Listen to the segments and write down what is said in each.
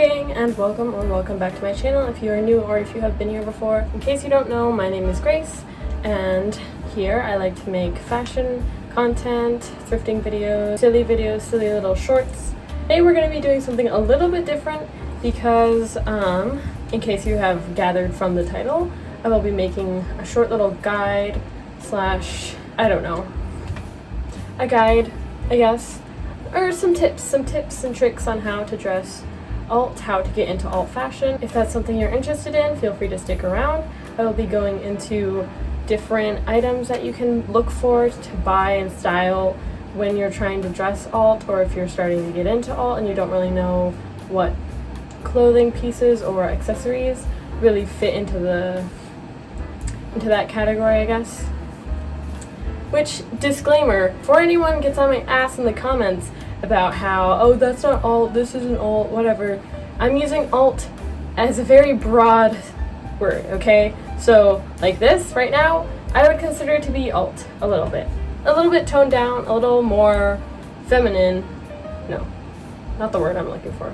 gang, and welcome back to my channel if you are new or if you have been here before. In case you don't know, my name is Grace, and here I like to make fashion content, thrifting videos, silly little shorts. Today we're going to be doing something a little bit different because, in case you have gathered from the title, I will be making a short little guide slash, I don't know, a guide, I guess, or some tips and tricks on how to dress alt, how to get into alt fashion. If that's something you're interested in, feel free to stick around. I will be going into different items that you can look for to buy and style when you're trying to dress alt, or if you're starting to get into alt and you don't really know what clothing pieces or accessories really fit into that category, I guess. Which, disclaimer, before anyone gets on my ass in the comments about how, oh, that's not alt, this isn't alt, whatever, I'm using alt as a very broad word, okay? So, like this, right now, I would consider it to be alt, a little bit toned down, a little more feminine, no, not the word I'm looking for,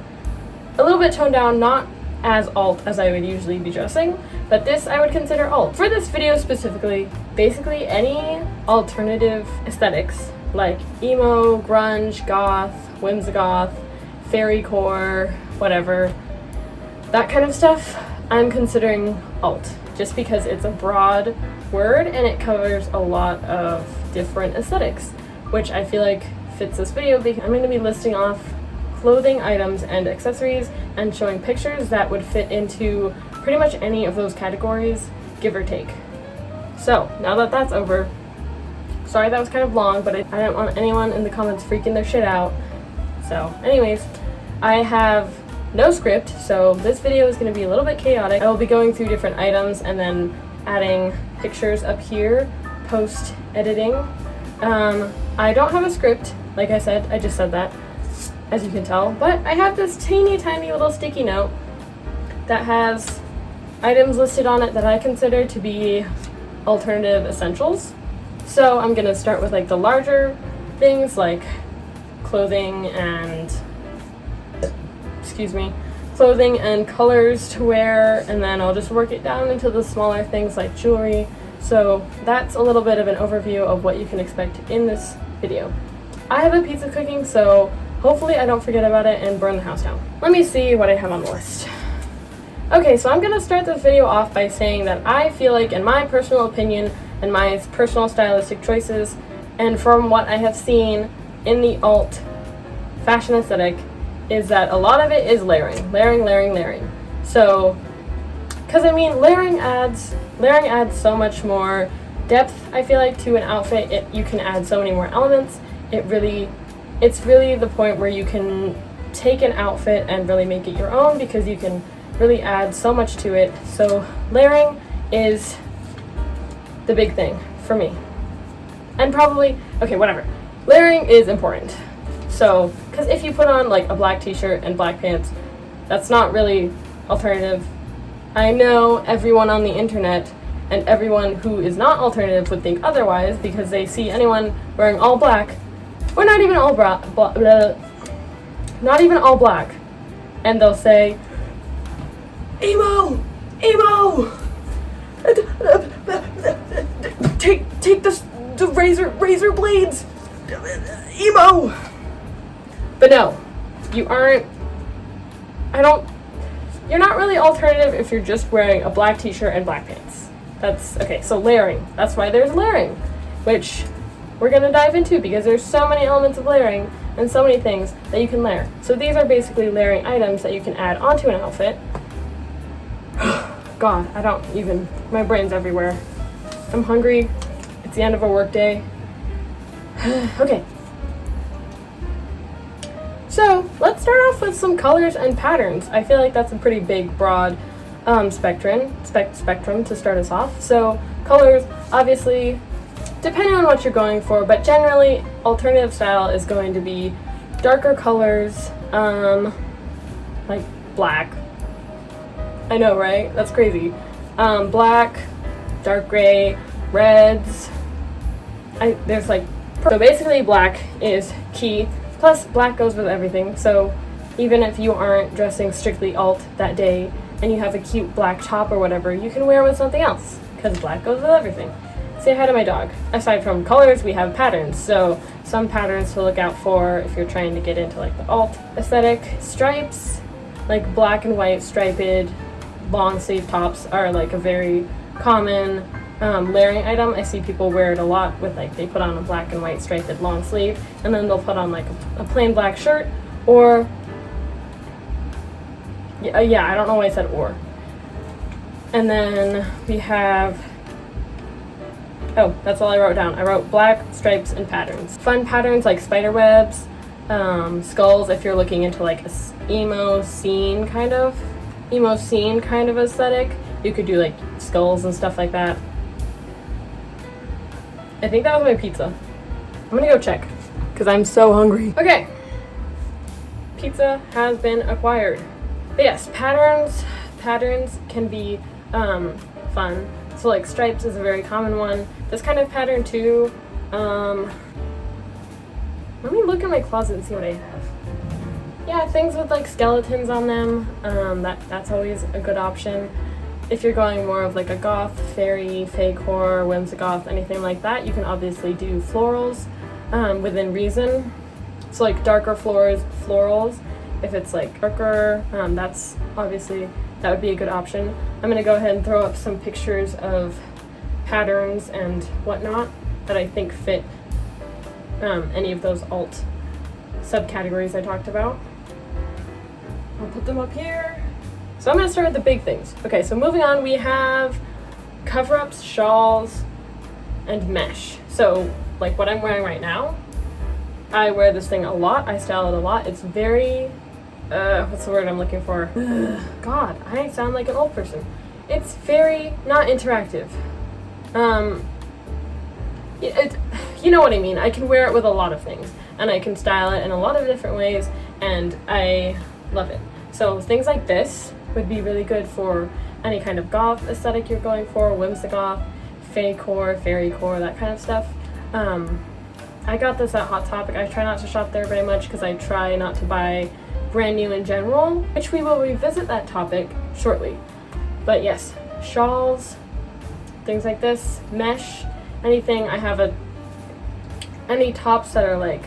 a little bit toned down, not as alt as I would usually be dressing, but this I would consider alt. For this video specifically, basically any alternative aesthetics like emo, grunge, goth, whimsigoth, fairycore, whatever, that kind of stuff, I'm considering alt, just because it's a broad word and it covers a lot of different aesthetics, which I feel like fits this video because I'm going to be listing off clothing items and accessories and showing pictures that would fit into pretty much any of those categories, give or take. So, now that that's over, sorry that was kind of long, but I didn't want anyone in the comments freaking their shit out. So, anyways, I have no script, so this video is going to be a little bit chaotic. I will be going through different items and then adding pictures up here, post-editing. I don't have a script, like I said, I just said that, as you can tell, but I have this teeny tiny little sticky note that has items listed on it that I consider to be alternative essentials. So I'm gonna start with like the larger things like clothing and colors to wear, and then I'll just work it down into the smaller things like jewelry. So that's a little bit of an overview of what you can expect in this video. I have a pizza cooking, so hopefully I don't forget about it and burn the house down. Let me see what I have on the list. Okay, so I'm gonna start this video off by saying that I feel like, in my personal opinion and my personal stylistic choices, and from what I have seen in the alt fashion aesthetic, is that a lot of it is layering. So, because I mean, layering adds so much more depth, I feel like, to an outfit. You can add so many more elements. It's really the point where you can take an outfit and really make it your own, because you can really add so much to it. So layering is the big thing for me. And probably, okay, whatever. Layering is important. So, because if you put on like a black t-shirt and black pants, that's not really alternative. I know everyone on the internet and everyone who is not alternative would think otherwise, because they see anyone wearing all black, or not even all black, and they'll say, emo, take the razor blades, emo. But no, you're not really alternative if you're just wearing a black t-shirt and black pants. That's okay. So layering, that's why there's layering, which we're gonna dive into, because there's so many elements of layering and so many things that you can layer. So these are basically layering items that you can add onto an outfit. God, my brain's everywhere. I'm hungry. It's the end of a work day. Okay. So let's start off with some colors and patterns. I feel like that's a pretty big, broad spectrum to start us off. So colors, obviously, depending on what you're going for, but generally alternative style is going to be darker colors, like black. I know, right? That's crazy. Black, dark gray, reds. So basically black is key. Plus black goes with everything. So even if you aren't dressing strictly alt that day and you have a cute black top or whatever, you can wear it with something else, because black goes with everything. Say hi to my dog. Aside from colors, we have patterns. So some patterns to look out for if you're trying to get into like the alt aesthetic. Stripes, like black and white striped long sleeve tops are like a very common layering item. I see people wear it a lot with like, they put on a black and white striped long sleeve and then they'll put on like a plain black shirt, or yeah, I don't know why I said or. And then we have, oh, that's all I wrote down. I wrote black, stripes, and patterns. Fun patterns like spider webs, skulls if you're looking into like a emo scene kind of aesthetic. You could do like skulls and stuff like that. I think that was my pizza. I'm gonna go check because I'm so hungry. Okay, pizza has been acquired. But yes, patterns can be fun. So like stripes is a very common one. This kind of pattern too. Let me look in my closet and see what I have. Yeah, things with like skeletons on them. That's always a good option. If you're going more of like a goth, fairy, fake horror, whimsigoth, anything like that, you can obviously do florals within reason. So like darker florals. If it's like darker, that's obviously, that would be a good option. I'm gonna go ahead and throw up some pictures of patterns and whatnot that I think fit any of those alt subcategories I talked about. I'll put them up here. So I'm gonna start with the big things. Okay, so moving on, we have cover-ups, shawls, and mesh. So like what I'm wearing right now, I wear this thing a lot, I style it a lot. It's very, what's the word I'm looking for? God, I sound like an old person. It's very not interactive. You know what I mean. I can wear it with a lot of things, and I can style it in a lot of different ways, and I love it. So things like this would be really good for any kind of goth aesthetic you're going for, whimsigoth, fake horror, fairy core, that kind of stuff. I got this at Hot Topic. I try not to shop there very much because I try not to buy brand new in general, which we will revisit that topic shortly. But yes, shawls, things like this, mesh, anything. I have any tops that are like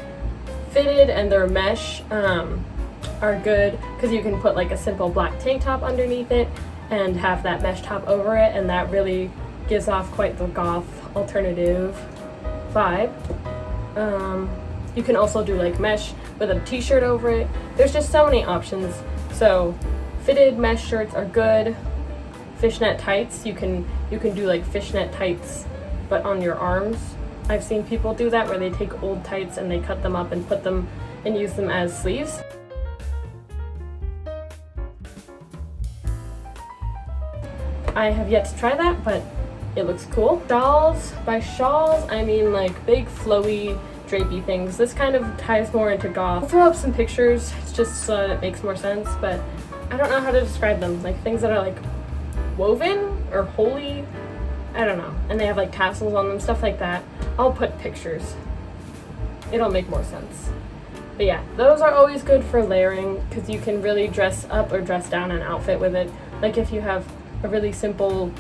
fitted and they're mesh are good because you can put like a simple black tank top underneath it and have that mesh top over it, and that really gives off quite the goth alternative vibe. You can also do like mesh with a t-shirt over it. There's just so many options. So fitted mesh shirts are good. Fishnet tights, you can do like fishnet tights but on your arms. I've seen people do that where they take old tights and they cut them up and put them and use them as sleeves. I have yet to try that, but it looks cool. Shawls, by shawls I mean like big flowy drapey things. This kind of ties more into goth. I'll throw up some pictures just so that it makes more sense, but I don't know how to describe them. Like things that are like woven or holy, I don't know. And they have like tassels on them, stuff like that. I'll put pictures. It'll make more sense. But yeah, those are always good for layering because you can really dress up or dress down an outfit with it. Like if you have a really simple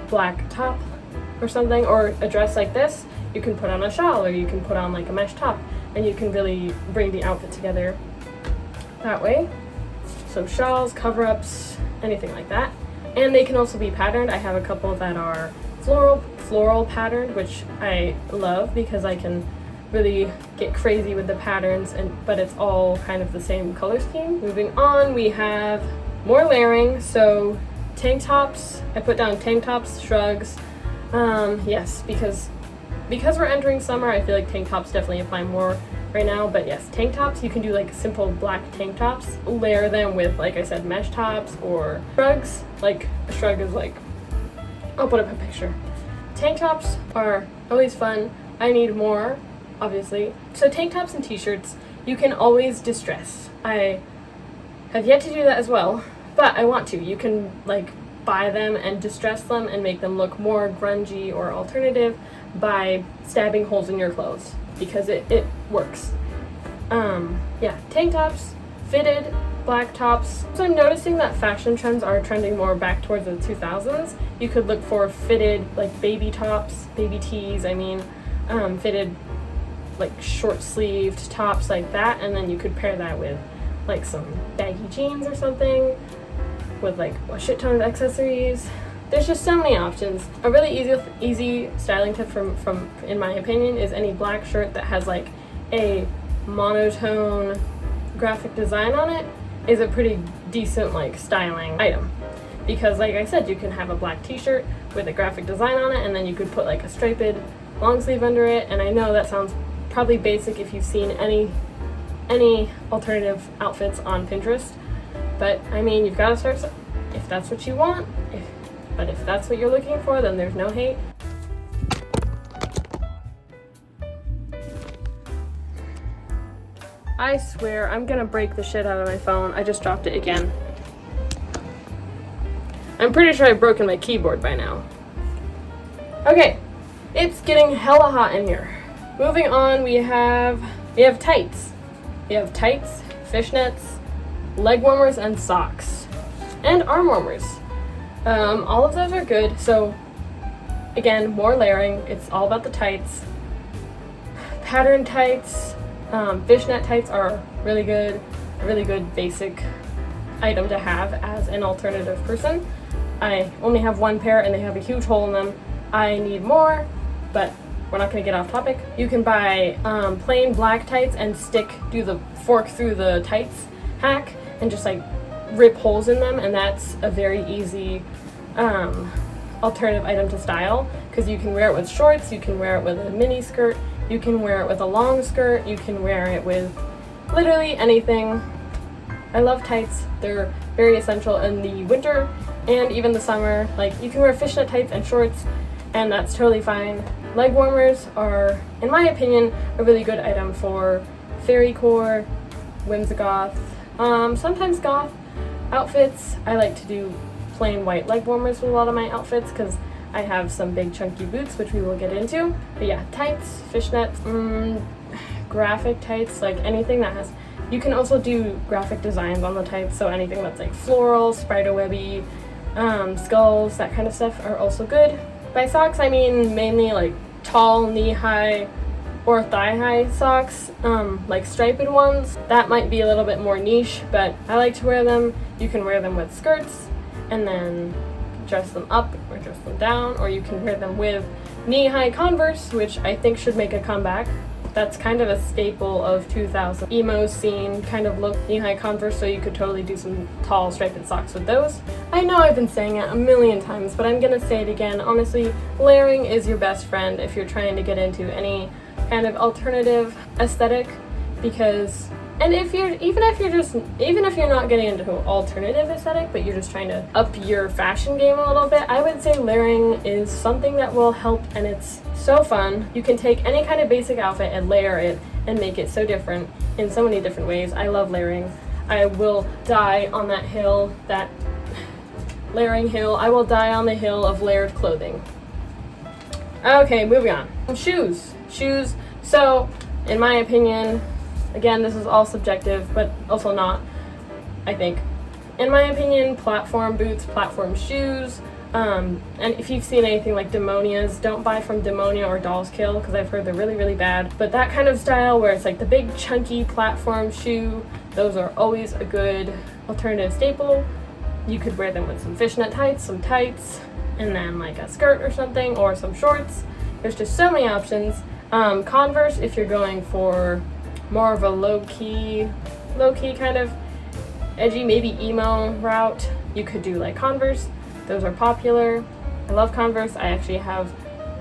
black top or something, or a dress like this, you can put on a shawl or you can put on like a mesh top and you can really bring the outfit together that way. So shawls, cover-ups, anything like that. And they can also be patterned. I have a couple that are floral patterned, which I love because I can really get crazy with the patterns, but it's all kind of the same color scheme. Moving on, we have more layering. So tank tops, I put down tank tops, shrugs. Yes, because we're entering summer, I feel like tank tops definitely apply more right now. But yes, tank tops, you can do like simple black tank tops, layer them with, like I said, mesh tops or shrugs. Like a shrug is like, I'll put up a picture. Tank tops are always fun. I need more, obviously. So tank tops and t-shirts, you can always distress. I have yet to do that as well, but I want to. You can like buy them and distress them and make them look more grungy or alternative by stabbing holes in your clothes, because it works. Yeah, tank tops, fitted black tops. So I'm noticing that fashion trends are trending more back towards the 2000s. You could look for fitted like baby tops, baby tees, fitted like short sleeved tops like that, and then you could pair that with like some baggy jeans or something with like a shit ton of accessories. There's just so many options. A really easy styling tip from in my opinion is any black shirt that has like a monotone graphic design on it is a pretty decent like styling item, because like I said, you can have a black t-shirt with a graphic design on it, and then you could put like a striped long sleeve under it. And I know that sounds probably basic if you've seen any alternative outfits on Pinterest, but I mean, you've got to start if that's what you want. But if that's what you're looking for, then there's no hate. I swear I'm gonna break the shit out of my phone. I just dropped it again. I'm pretty sure I've broken my keyboard by now. Okay, it's getting hella hot in here. Moving on, we have tights. We have tights, fishnets, leg warmers, and socks. And arm warmers. All of those are good. So again, more layering. It's all about the tights. Pattern tights, fishnet tights are really good. A really good basic item to have as an alternative person. I only have one pair and they have a huge hole in them. I need more, but we're not going to get off topic. You can buy plain black tights and do the fork through the tights hack and just like rip holes in them, and that's a very easy alternative item to style, because you can wear it with shorts, you can wear it with a mini skirt, you can wear it with a long skirt, you can wear it with literally anything. I love tights. They're very essential in the winter and even the summer. Like, you can wear fishnet tights and shorts, and that's totally fine. Leg warmers are, in my opinion, a really good item for fairycore, whimsigoth, sometimes goth outfits. I like to do plain white leg warmers with a lot of my outfits because I have some big chunky boots, which we will get into. But yeah, tights, fishnets, graphic tights, like anything that has, you can also do graphic designs on the tights, so anything that's like floral, spiderwebby, skulls, that kind of stuff are also good. By socks, I mean mainly like tall, knee-high, or thigh-high socks, like striped ones. That might be a little bit more niche, but I like to wear them. You can wear them with skirts and then dress them up or dress them down, or you can wear them with knee-high Converse, which I think should make a comeback. That's kind of a staple of 2000 emo scene kind of look, knee-high Converse, so you could totally do some tall striped socks with those. I know I've been saying it a million times, but I'm gonna say it again. Honestly, layering is your best friend if you're trying to get into any kind of alternative aesthetic, because, and even if you're not getting into alternative aesthetic, but you're just trying to up your fashion game a little bit, I would say layering is something that will help, and it's so fun. You can take any kind of basic outfit and layer it and make it so different in so many different ways. I love layering. I will die on that hill, that layering hill. I will die on the hill of layered clothing. Okay, moving on. Shoes. So, in my opinion, again, this is all subjective, but also not, I think. In my opinion, platform boots, platform shoes, and if you've seen anything like Demonia's, don't buy from Demonia or Doll's Kill, because I've heard they're really, really bad. But that kind of style where it's like the big chunky platform shoe, those are always a good alternative staple. You could wear them with some fishnet tights, some tights, and then like a skirt or something, or some shorts. There's just so many options. Converse, if you're going for more of a low-key kind of edgy, maybe emo route, you could do like Converse. Those are popular. I love Converse. I actually have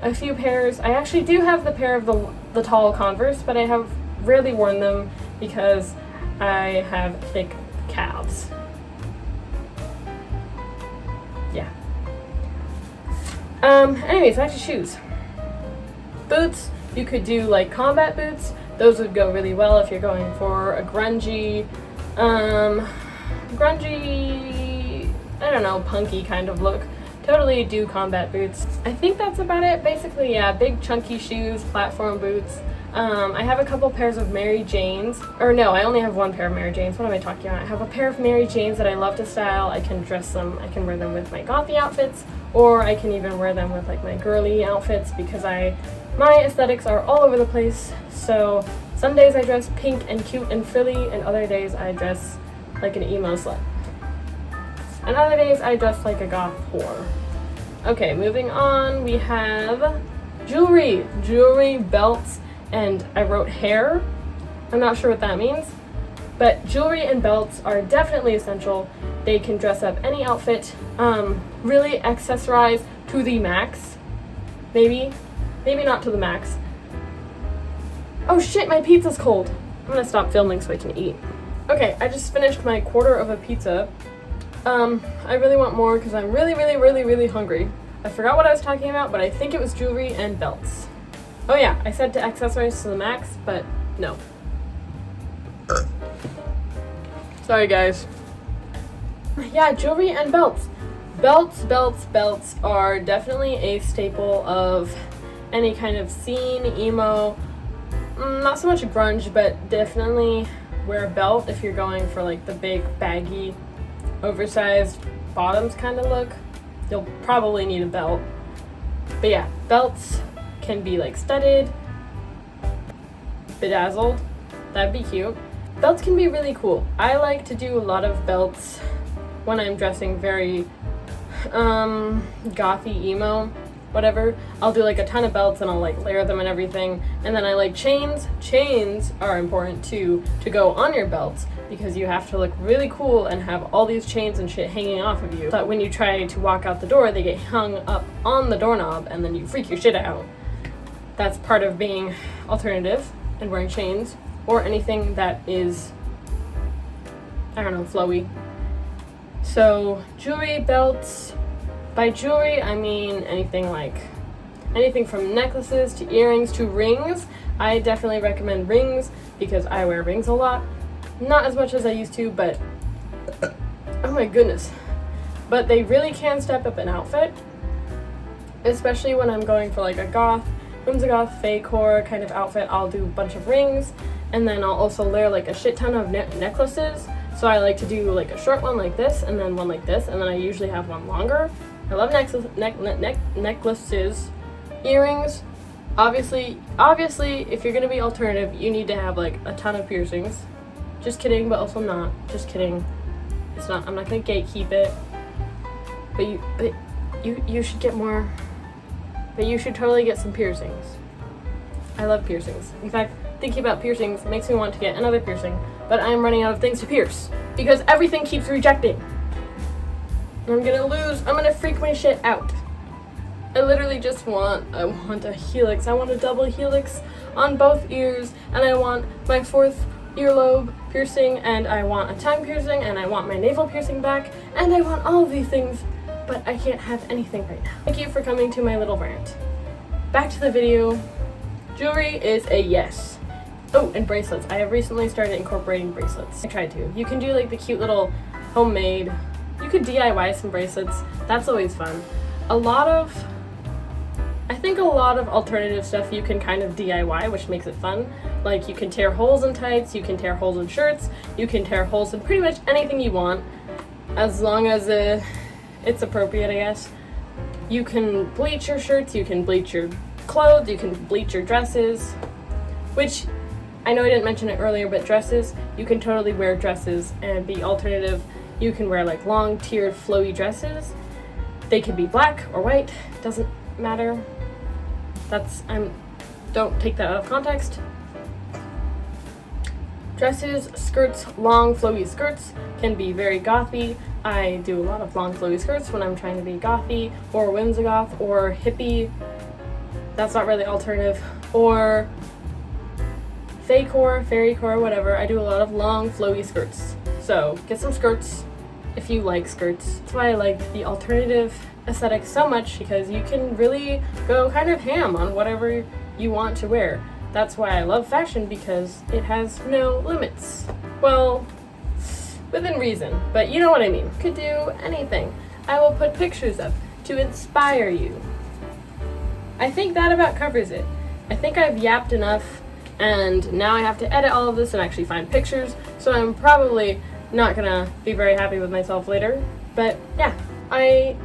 a few pairs. I actually do have the pair of the tall Converse, but I have rarely worn them because I have thick calves. Yeah. Anyways, back to shoes. Boots, you could do like combat boots. Those would go really well if you're going for a grungy, I don't know, punky kind of look. Totally do combat boots. I think that's about it. Basically, yeah, big chunky shoes, platform boots, I have a couple pairs of Mary Janes, or no, I only have one pair of Mary Janes. What am I talking about? I have a pair of Mary Janes that I love to style. I can dress them, I can wear them with my gothy outfits, or I can even wear them with like my girly outfits because my aesthetics are all over the place. So some days I dress pink and cute and frilly, and other days I dress like an emo slut. And other days I dress like a goth whore. Okay, moving on, we have jewelry, belts, and I wrote hair. I'm not sure what that means, but jewelry and belts are definitely essential. They can dress up any outfit, really accessorize to the max. Maybe not to the max. Oh shit, my pizza's cold. I'm gonna stop filming so I can eat. Okay, I just finished my quarter of a pizza. I really want more because I'm really hungry. I forgot what I was talking about, but I think it was jewelry and belts. Oh yeah, I said to accessorize to the max, but no. Sorry guys. Yeah, jewelry and belts. Belts are definitely a staple of any kind of scene, emo, not so much grunge, but definitely wear a belt if you're going for like the big baggy, oversized bottoms kind of look. You'll probably need a belt. But yeah, belts can be like studded, bedazzled. That'd be cute. Belts can be really cool. I like to do a lot of belts when I'm dressing very gothy, emo, whatever. I'll do like a ton of belts and I'll like layer them and everything. And then I like chains. Chains are important too to go on your belts because you have to look really cool and have all these chains and shit hanging off of you. But when you try to walk out the door, they get hung up on the doorknob and then you freak your shit out. That's part of being alternative and wearing chains or anything that is, I don't know, flowy. So jewelry, belts. By jewelry, I mean anything from necklaces to earrings to rings. I definitely recommend rings because I wear rings a lot. Not as much as I used to, but oh my goodness. But they really can step up an outfit, especially when I'm going for like a goth, whimsy goth, fake-core kind of outfit. I'll do a bunch of rings, and then I'll also layer like a shit ton of necklaces. So I like to do like a short one like this, and then one like this, and then I usually have one longer. I love necklaces, earrings. Obviously, if you're gonna be alternative, you need to have like a ton of piercings. Just kidding, but also not. Just kidding. It's not. I'm not gonna gatekeep it. But you should get more. But you should totally get some piercings. I love piercings. In fact, thinking about piercings makes me want to get another piercing. But I'm running out of things to pierce because everything keeps rejecting. I'm gonna lose. I'm gonna freak my shit out. I literally just want a helix. I want a double helix on both ears, and I want my fourth earlobe piercing, and I want a tongue piercing, and I want my navel piercing back, and I want all of these things, but I can't have anything right now. Thank you for coming to my little rant. Back to the video. Jewelry is a yes. Oh, and bracelets. I have recently started incorporating bracelets. I tried to. You can do like the cute little homemade. You could DIY some bracelets. That's always fun. I think a lot of alternative stuff you can kind of DIY, which makes it fun. Like you can tear holes in tights, you can tear holes in shirts, you can tear holes in pretty much anything you want, as long as it's appropriate, I guess. You can bleach your shirts, you can bleach your clothes, you can bleach your dresses, which I know I didn't mention it earlier, but dresses, you can totally wear dresses and be alternative. You can wear like long tiered flowy dresses. They could be black or white, doesn't matter. Don't take that out of context. Dresses, skirts, long flowy skirts can be very gothy. I do a lot of long flowy skirts when I'm trying to be gothy or whimsy goth or hippie. That's not really alternative. Or fake-core, fairy-core, whatever. I do a lot of long flowy skirts. So get some skirts if you like skirts. That's why I like the alternative aesthetic so much, because you can really go kind of ham on whatever you want to wear. That's why I love fashion, because it has no limits. Well, within reason, but you know what I mean. Could do anything. I will put pictures up to inspire you. I think that about covers it. I think I've yapped enough and now I have to edit all of this and actually find pictures, so I'm probably not gonna be very happy with myself later. But yeah,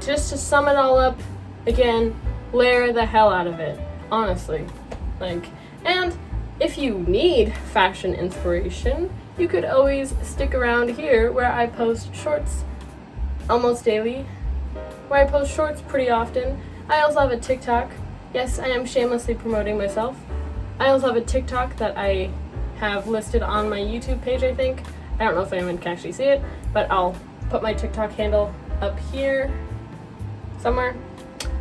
just to sum it all up, again, layer the hell out of it, honestly. And if you need fashion inspiration, you could always stick around here where I post shorts almost daily, where I post shorts pretty often. I also have a TikTok. Yes, I am shamelessly promoting myself. I also have a TikTok that I have listed on my YouTube page, I think. I don't know if anyone can actually see it, but I'll put my TikTok handle up here somewhere,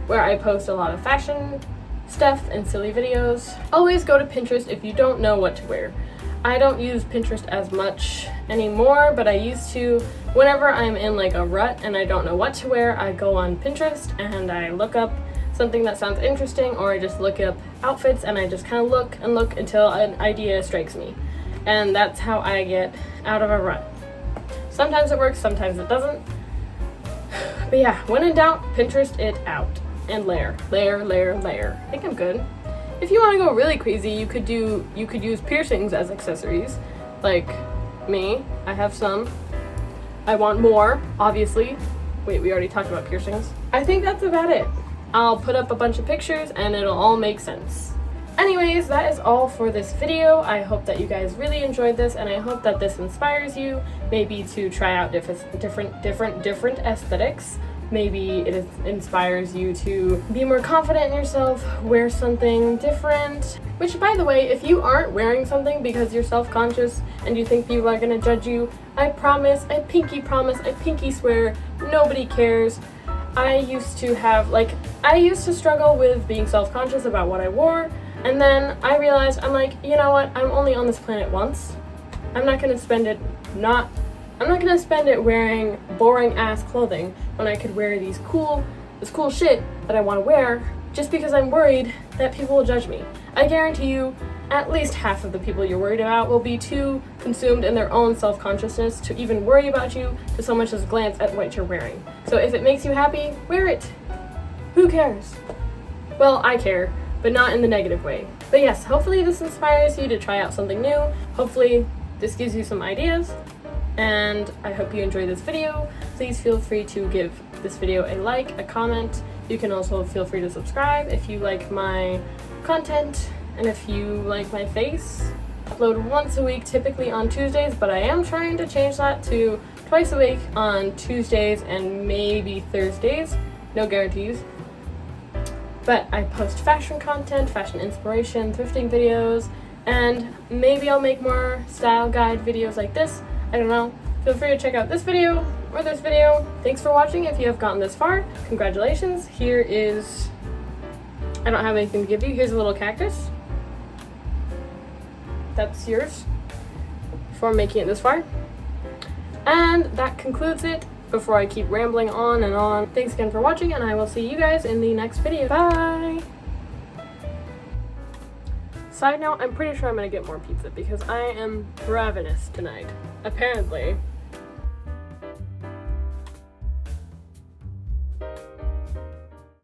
where I post a lot of fashion stuff and silly videos. Always go to Pinterest if you don't know what to wear. I don't use Pinterest as much anymore, but I used to. Whenever I'm in like a rut and I don't know what to wear, I go on Pinterest and I look up something that sounds interesting, or I just look up outfits and I just kind of look and look until an idea strikes me. And that's how I get out of a rut. Sometimes it works, sometimes it doesn't. But yeah, when in doubt, Pinterest it out and layer. I think I'm good. If you want to go really crazy, you could use piercings as accessories, like me. I have some. I want more, obviously. Wait, we already talked about piercings. I think that's about it. I'll put up a bunch of pictures and it'll all make sense. Anyways, that is all for this video. I hope that you guys really enjoyed this, and I hope that this inspires you maybe to try out different aesthetics. Maybe it inspires you to be more confident in yourself, wear something different. Which, by the way, if you aren't wearing something because you're self-conscious and you think people are gonna judge you, I promise, I pinky swear, nobody cares. I used to struggle with being self-conscious about what I wore, and then I realized, I'm like, you know what, I'm only on this planet once. I'm not gonna spend it wearing boring ass clothing when I could wear this cool shit that I want to wear, just because I'm worried that people will judge me. I guarantee you, at least half of the people you're worried about will be too consumed in their own self-consciousness to even worry about you, to so much as glance at what you're wearing. So if it makes you happy, wear it. Who cares? Well, I care, but not in the negative way. But yes, hopefully this inspires you to try out something new. Hopefully this gives you some ideas. And I hope you enjoyed this video. Please feel free to give this video a like, a comment. You can also feel free to subscribe if you like my content and if you like my face. I upload once a week, typically on Tuesdays, but I am trying to change that to twice a week on Tuesdays and maybe Thursdays. No guarantees. But I post fashion content, fashion inspiration, thrifting videos, and maybe I'll make more style guide videos like this. I don't know. Feel free to check out this video or this video. Thanks for watching if you have gotten this far. Congratulations. Here is... I don't have anything to give you. Here's a little cactus. That's yours for making it this far. And that concludes it. Before I keep rambling on and on. Thanks again for watching, and I will see you guys in the next video. Bye! Side note, I'm pretty sure I'm gonna get more pizza because I am ravenous tonight. Apparently.